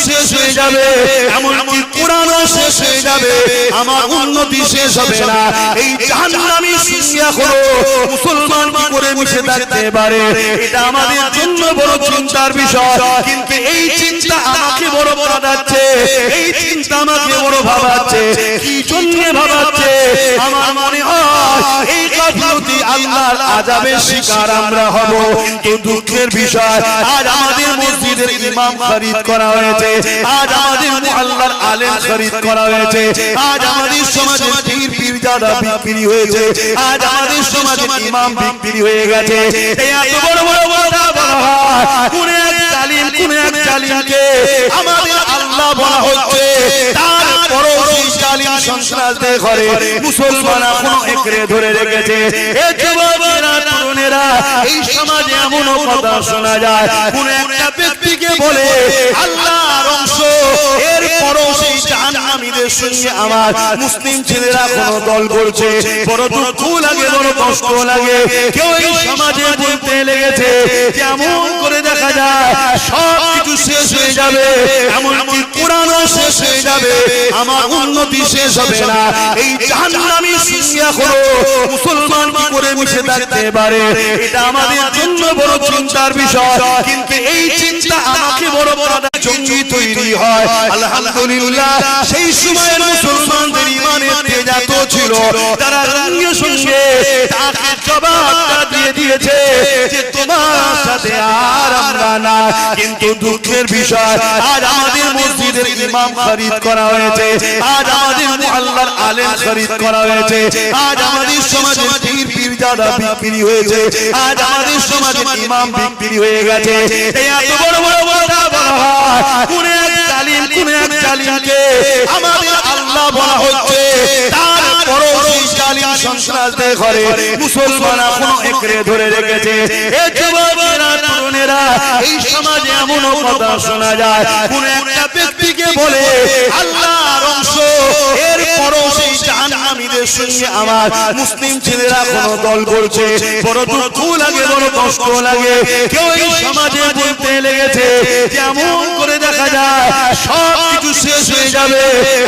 শেষ হয়ে যাবে, এমনকি কোরআনও শেষ হয়ে যাবে, আমার উন্নতি শেষ হবে না। এই জাহান্নামী সিংহা হলো মুসলমান কি করে মিশে থাকতে পারে, এটা আমাদের জন্য বড় চিন্তার বিষয়। কিন্তু এই চিন্তা আমাকে বড় ভাবাচ্ছে, এই চিন্তা আমাকে বড় ভাবাচ্ছে। কি জন্য ভাবাচ্ছে? আমার মনে হয় এই গাফিলতি আল্লাহর আযাবের শিকার আমরা হব। কিন্তু দুঃখের বিষয়, আজ আমাদের মসজিদের ইমাম খরিদ করা হয়েছে, আজ আমাদের মুআল্লার আলেম খরিদ করা হয়েছে, আজ আমাদের সমাজের পীর পীরজাদা বিক্রি হয়েছে, আজ আমাদের সমাজের ইমাম বিক্রি হয়ে গেছে। এই এত বড় বড় কথা বলা হয়, কোন এক জালিমকে আমাদের আল্লাহ বলা হচ্ছে, তারপরও সেই জালিম সন্ত্রাসদের ঘরে মুসলমান এখনো একরে ধরে রেখেছে। এই যুবকেরা তরুণেরা, এই সমাজে এমন কথা শোনা যায়, কোন একটা ব্যক্তিকে বলে আল্লাহর অংশ, এরপরও সেই জাহান্নামীদের সঙ্গে আমার মুসলিম ছেলেরা কোনো দল করছে। বড় দুঃখ লাগে, বড় কষ্ট লাগে। কেউ এই সমাজে বলতে লেগেছে যেমন করে দেখা যায় সব কিছু শেষ হয়ে যাবে, এমনকি কোরআনও শেষ হয়ে যাবে, আমার উন্নতি শেষ হবে না। এই জাহান্নামী সিংহা হলো মুসলমান কি করে মিশে থাকতে পারে, এটা আমাদের জন্য বড় চিন্তার বিষয়। কিন্তু এই চিন্তা আমাকে বড় জঙ্গি তৈরি হয়। আলহামদুলিল্লাহ, সেই সময়ের মুসলমানদের ইমানের তেজ এত ছিল, তারা সঙ্গে সঙ্গে তাকে জবাবটা দিয়ে দিয়েছে যে তোমার সাথে আর আমরা না। কিন্তু দুঃখের বিষয়, আজ আমাদের মসজিদের ইমাম খরিদ করা হয়েছে, আজ আমাদের মুআল্লার আলেম খরিদ করা হয়েছে, আজ আমাদের সমাজের পীর পীরজাদা বিক্রি হয়েছে, আজ আমাদের সমাজের ইমাম বিক্রি হয়ে গেছে। এই এত বড় বড় কথা বলা হয়, কোন এক জালিমকে আমাদের আল্লাহ বলা হচ্ছে, তারপরও সেই জালিম সন্ত্রাসদের ঘরে মুসলমান এখনো একরে ধরে রেখেছে। এই যুবকেরা তরুণেরা, এই সমাজে এমন কথা শোনা যায়, কোন একটা ব্যক্তিকে বলে আল্লাহর অংশ, এরপরও সেই জাহান্নামীদের সঙ্গে আমার মুসলিম ছেলেরা কোনো দল করছে। বড় দুঃখ লাগে, বড় কষ্ট লাগে। কেউ এই সমাজে বলতে লেগেছে যেমন করে দেখা যায় সব কিছু শেষ হয়ে যাবে,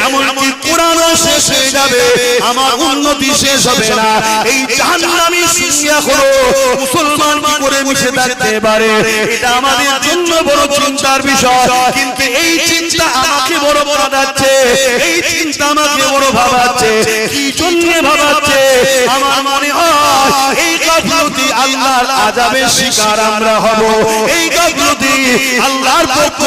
এমনকি কোরআনও শেষ হয়ে যাবে, আমার উন্নতি শেষ হবে না। এই জাহান্নামী সিংহা হলো মুসলমান কি করে মিশে থাকতে পারে, এটা আমাদের জন্য বড় চিন্তার বিষয়। কিন্তু এই চিন্তা আমাকে বড় ভাবাচ্ছে, এই চিন্তা আমাকে বড় ভাবাচ্ছে। কি জন্য ভাবাচ্ছে? আমার মনে হয় এই গাফিলতি আল্লাহর আযাবের শিকার আমরা হব। এই গাফিলতি আল্লাহর পক্ষ